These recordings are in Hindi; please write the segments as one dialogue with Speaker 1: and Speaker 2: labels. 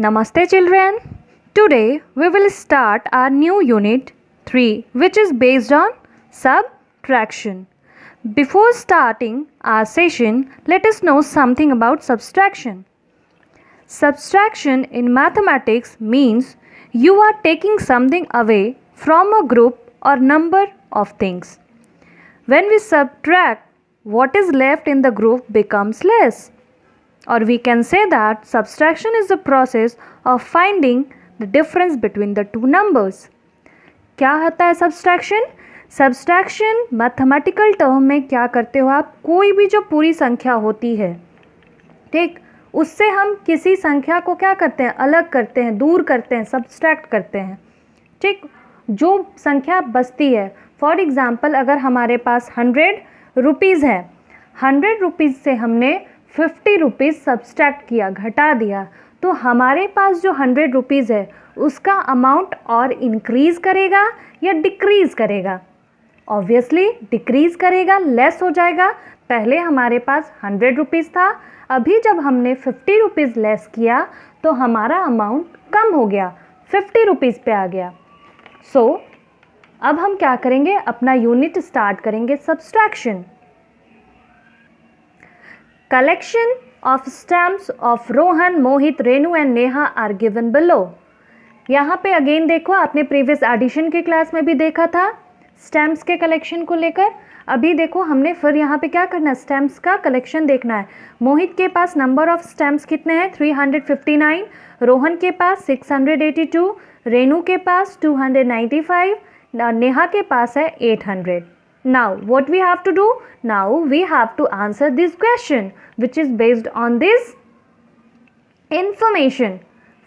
Speaker 1: Namaste children. Today we will start our new unit 3 which is based on subtraction. Before starting our session, let us know something about subtraction. Subtraction in mathematics means you are taking something away from a group or number of things. When we subtract, what is left in the group becomes less. Or we can say that subtraction is the process of finding the difference between the two numbers. क्या होता है subtraction? Subtraction मैथमेटिकल टर्म में क्या करते हो आप, कोई भी जो पूरी संख्या होती है, ठीक, उससे हम किसी संख्या को क्या करते हैं, अलग करते हैं, दूर करते हैं, सब्सट्रैक्ट करते हैं, ठीक, जो संख्या बचती है. फॉर एग्ज़ाम्पल अगर हमारे पास 100 रुपीज़ है, 100 रुपीज़ से हमने 50 रुपीज़ सब्सट्रैक्ट किया, घटा दिया, तो हमारे पास जो 100 रुपीज़ है उसका अमाउंट और इंक्रीज़ करेगा या डिक्रीज़ करेगा. ऑब्वियसली डिक्रीज़ करेगा, लेस हो जाएगा. पहले हमारे पास 100 रुपीज़ था, अभी जब हमने 50 रुपीज़ लेस किया तो हमारा अमाउंट कम हो गया, 50 रुपीज़ पे आ गया. सो अब हम क्या करेंगे, अपना यूनिट स्टार्ट करेंगे subtraction. Collection of stamps of Rohan, Mohit, Renu and Neha are given below. यहाँ पे अगेन देखो, आपने प्रीवियस एडिशन के क्लास में भी देखा था स्टैम्प्स के कलेक्शन को लेकर. अभी देखो हमने फिर यहाँ पे क्या करना है, स्टैम्प्स का कलेक्शन देखना है. मोहित के पास नंबर ऑफ स्टैम्प्स कितने हैं, 359. रोहन के पास 682. रेनू के पास 295. नेहा के पास है 800. Now what we have to do? Now we have to answer this question which is based on this information.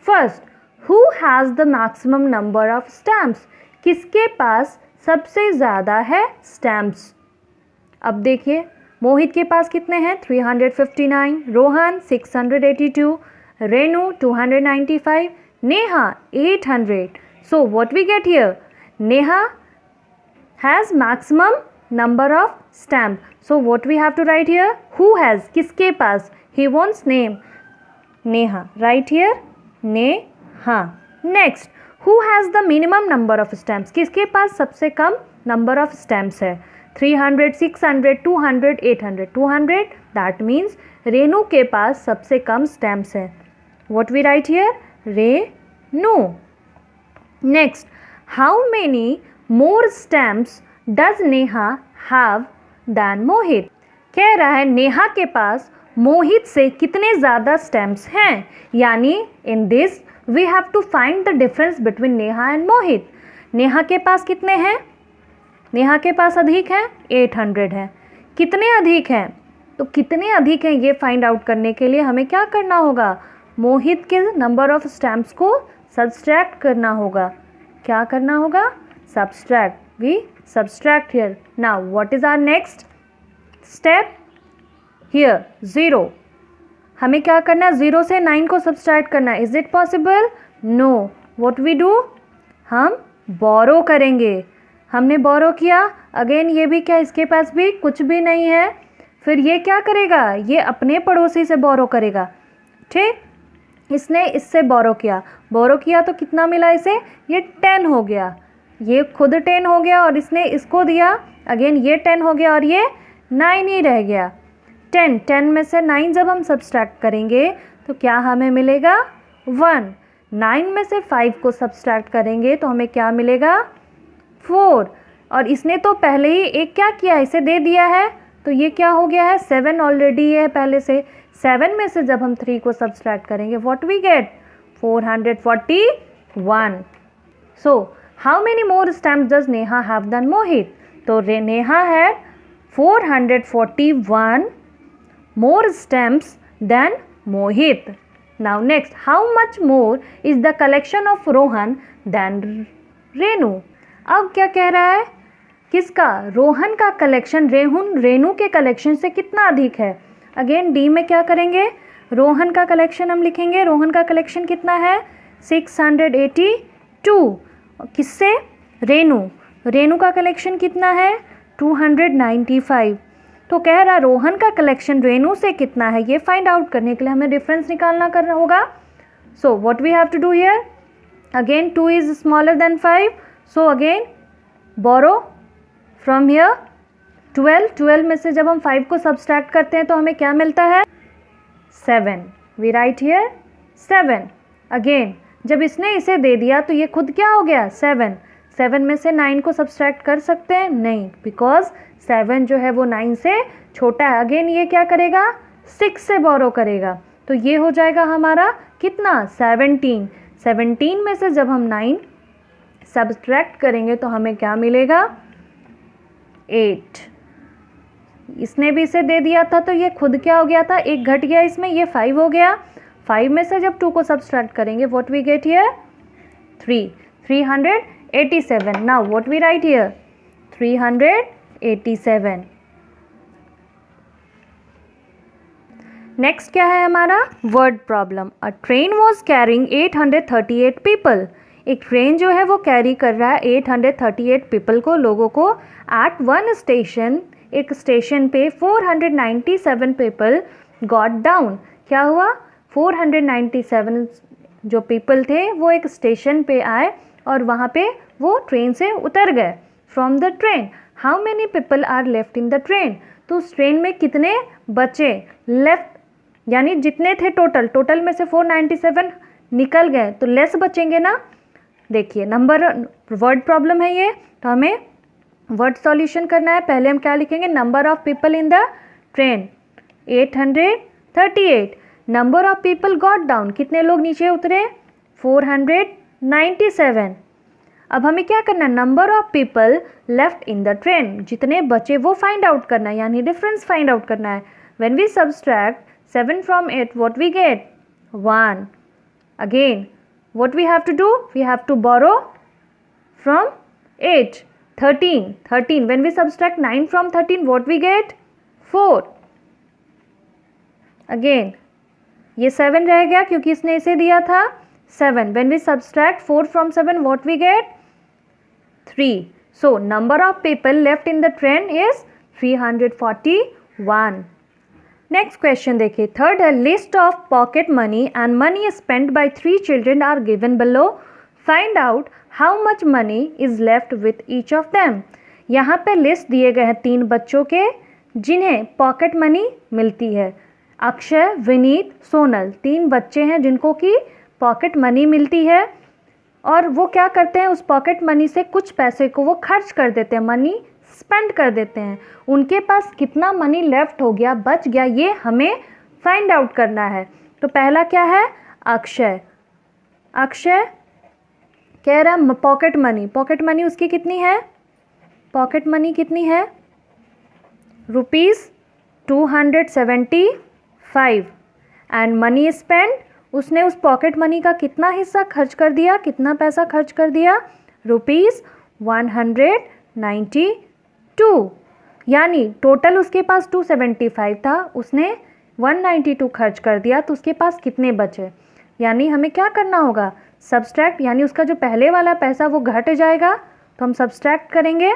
Speaker 1: First, who has the maximum number of stamps? किसके पास सबसे ज़्यादा है stamps? अब देखिए मोहित के पास कितने हैं, 359. Rohan 682. Renu 295. Neha 800. So what we get here? Neha has maximum number of stamp. So what we have to write here? Who has, किसके पास, he wants name, Neha. Right here Neha. Next, who has the minimum number of stamps? किसके पास सबसे कम number of stamps है, 300, 600, 200, 800. 200, that means रेनू के पास सबसे कम stamps है. What we write here? Renu. Next, how many more stamps does Neha have than Mohit? कह रहा है नेहा के पास मोहित से कितने ज़्यादा स्टैम्प्स हैं, यानी in this we have to find the difference between Neha and Mohit. Neha के पास कितने हैं, नेहा के पास अधिक हैं, 800 है. कितने अधिक हैं, तो कितने अधिक हैं ये फाइंड आउट करने के लिए हमें क्या करना होगा, मोहित के नंबर ऑफ स्टैम्प्स को सब्सट्रैक्ट करना होगा. क्या करना होगा, subtract. We subtract here. Now what is our next step? Here 0. हमें क्या करना है, 0 से 9 को subtract करना है. Is it possible? No. What we do? हम borrow करेंगे. हमने borrow किया, अगेन ये भी क्या, इसके पास भी कुछ भी नहीं है, फिर ये क्या करेगा, ये अपने पड़ोसी से borrow करेगा. ठीक, इसने इससे borrow किया तो कितना मिला इसे, ये 10 हो गया, ये खुद 10 हो गया और इसने इसको दिया, अगेन ये 10 हो गया और ये 9 ही रह गया. 10 में से 9 जब हम सब्सट्रैक्ट करेंगे तो क्या हमें मिलेगा, 1. 9 में से 5 को सब्सट्रैक्ट करेंगे तो हमें क्या मिलेगा, 4. और इसने तो पहले ही एक क्या किया, इसे दे दिया है, तो ये क्या हो गया है, 7 ऑलरेडी है पहले से. 7 में से जब हम 3 को सब्सट्रैक्ट करेंगे, व्हाट वी गेट, 441. सो how many more stamps does Neha have than Mohit? तो Neha had 441 more stamps than Mohit. Now next, how much more is the collection of Rohan than Renu? अब क्या कह रहा है, किसका, रोहन का कलेक्शन रेनू के कलेक्शन से कितना अधिक है. अगेन डी में क्या करेंगे, रोहन का कलेक्शन हम लिखेंगे. रोहन का कलेक्शन कितना है, 682. किससे, रेनू का कलेक्शन कितना है, 295. तो कह रहा रोहन का कलेक्शन रेनू से कितना है, ये फाइंड आउट करने के लिए हमें डिफरेंस निकालना करना होगा. So what we have to do here? Again 2 is smaller than 5. So again borrow from here 12 में से जब हम 5 को सब्सट्रैक्ट करते हैं तो हमें क्या मिलता है? 7. We write here 7. अगेन जब इसने इसे दे दिया तो ये खुद क्या हो गया? 7. 7 में से 9 को सब्सट्रैक्ट कर सकते हैं? नहीं, बिकॉज 7 जो है वो 9 से छोटा है. अगेन ये क्या करेगा? 6 से बोरो करेगा. तो ये हो जाएगा हमारा कितना? 17. 17 में से जब हम 9 सब्सट्रैक्ट करेंगे तो हमें क्या मिलेगा? 8. इसने भी इसे दे दिया था तो ये खुद क्या हो गया था? एक घट गया इसमें, ये 5 हो गया. 5 में से जब 2 को सब्सट्रैक्ट करेंगे what we get here? 3. 387. Now what we write here? 387. Next क्या है हमारा? Word problem. A train was carrying 838 people. एक ट्रेन जो है वो कैरी कर रहा है 838 पीपल को, लोगों को. एट वन स्टेशन, एक स्टेशन पे 497 पीपल गॉट डाउन. क्या हुआ? 497 जो पीपल थे वो एक स्टेशन पे आए और वहाँ पे वो ट्रेन से उतर गए. From the train how many people are left in the train. तो उस ट्रेन में कितने बचे? लेफ्ट यानी जितने थे टोटल में से 497 निकल गए तो लेस बचेंगे ना. देखिए नंबर वर्ड प्रॉब्लम है ये, तो हमें वर्ड सॉल्यूशन करना है. पहले हम क्या लिखेंगे? Number of people in the train 838. Number of people got down, कितने लोग नीचे उतरे? 497. अब हमें क्या करना है? Number of people left in the train, जितने बचे वो फाइंड आउट करना है, यानी डिफरेंस फाइंड आउट करना है. When we subtract 7 from 8 what we get? 1. Again what we have to do? We have to borrow from 8. 13. When we subtract 9 from 13 what we get? 4. Again ये 7 रह गया क्योंकि इसने इसे दिया था 7. When we subtract 4 from 7 what we get? 3. So number of people left in the train is 341. Next question देखिए. थर्ड है list of pocket money and money spent by 3 children are given below. Find out how much money is left with each of them. यहाँ पे लिस्ट दिए गए हैं 3 बच्चों के जिन्हें पॉकेट मनी मिलती है. अक्षय, विनीत, सोनल 3 बच्चे हैं जिनको कि पॉकेट मनी मिलती है और वो क्या करते हैं? उस पॉकेट मनी से कुछ पैसे को वो खर्च कर देते हैं, मनी स्पेंड कर देते हैं. उनके पास कितना मनी लेफ्ट हो गया, बच गया, ये हमें फाइंड आउट करना है. तो पहला क्या है? अक्षय. अक्षय कह रहा पॉकेट मनी. पॉकेट मनी उसकी कितनी है? पॉकेट मनी कितनी है? ₹275. एंड मनी स्पेंड, उसने उस पॉकेट मनी का कितना हिस्सा खर्च कर दिया? कितना पैसा खर्च कर दिया? ₹192. यानी टोटल उसके पास 275 था, उसने 192 खर्च कर दिया, तो उसके पास कितने बचे? यानी हमें क्या करना होगा? सब्सट्रैक्ट, यानी उसका जो पहले वाला पैसा वो घट जाएगा तो हम सब्सट्रैक्ट करेंगे.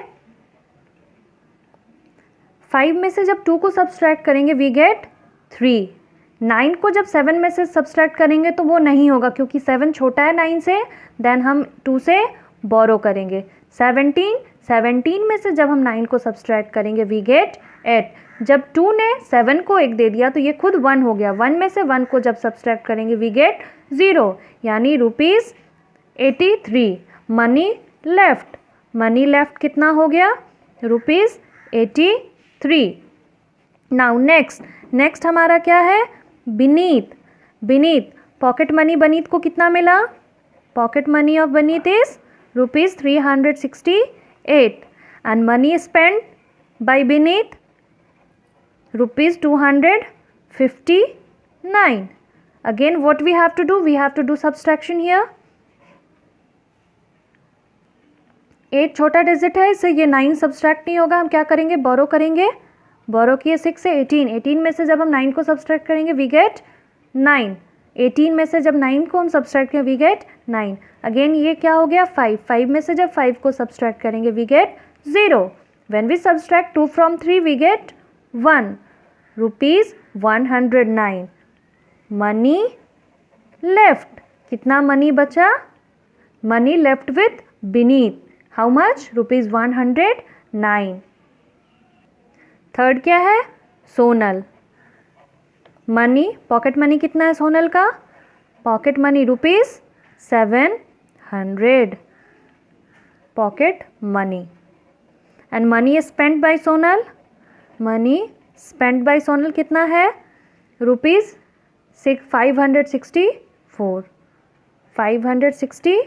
Speaker 1: 5 में से जब 2 को सब्सट्रैक्ट करेंगे वी गेट 3. 9 को जब 7 में से सब्सट्रैक्ट करेंगे तो वो नहीं होगा क्योंकि 7 छोटा है 9 से. देन हम 2 से बोरो करेंगे. 17 में से जब हम 9 को सब्सट्रैक्ट करेंगे वी गेट 8. जब 2 ने 7 को 1 दे दिया तो ये खुद 1 हो गया. 1 में से 1 को जब सब्सट्रैक्ट करेंगे वी गेट 0, यानी ₹83. मनी लेफ्ट, मनी लेफ्ट कितना हो गया? ₹83. नाउ नेक्स्ट हमारा क्या है? विनीत. पॉकेट मनी विनीत को कितना मिला? Pocket money of Vineet is ₹368. and money spent by Vineet ₹259. Again what we have to do? We have to do subtraction here. 8 छोटा डिजिट है, इससे ये 9 सब्सट्रैक्ट नहीं होगा. हम क्या करेंगे? बोरो करेंगे. बोरो किए 6 से 18 में से जब हम 9 को सब्सट्रैक्ट करेंगे वी गेट 9. 18 में से जब 9 को हम सब्सट्रैक्ट करें वी गेट 9. अगेन ये क्या हो गया? 5 में से जब 5 को सब्सट्रैक्ट करेंगे we get 0. When we subtract 2 from 3 we get 1. ₹109. Money left कितना मनी बचा? Money left with Vineet, how much? ₹109। Third क्या है? सोनल। मनी, पॉकेट मनी कितना है सोनल का? Pocket money ₹700 pocket money. And money spent by Sonal, money spent by Sonal कितना है? ₹564 560।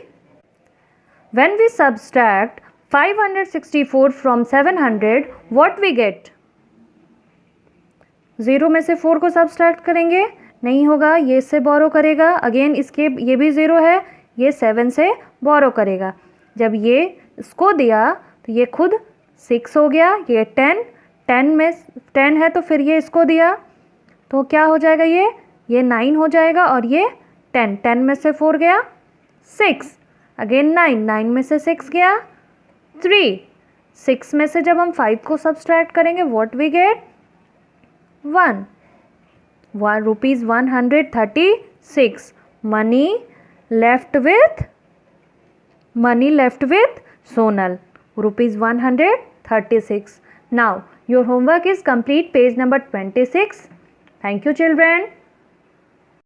Speaker 1: When we subtract 564 from 700, what we get? 0 में से 4 को सब्सट्रैक्ट करेंगे, नहीं होगा, ये इससे बोरो करेगा, अगेन इसके ये भी 0 है, ये 7 से बोरो करेगा। जब ये इसको दिया तो ये खुद 6 हो गया, ये 10 में 10 है तो फिर ये इसको दिया तो क्या हो जाएगा? ये 9 हो जाएगा और ये 10 में से 4 गया 6, अगेन 9 में से 6 गया 3, 6 में से जब हम 5 को सब्सट्रैक्ट करेंगे what we get? 1 ₹136 money left with Sonal, ₹136। Now your homework is complete, page number 26. Thank you children.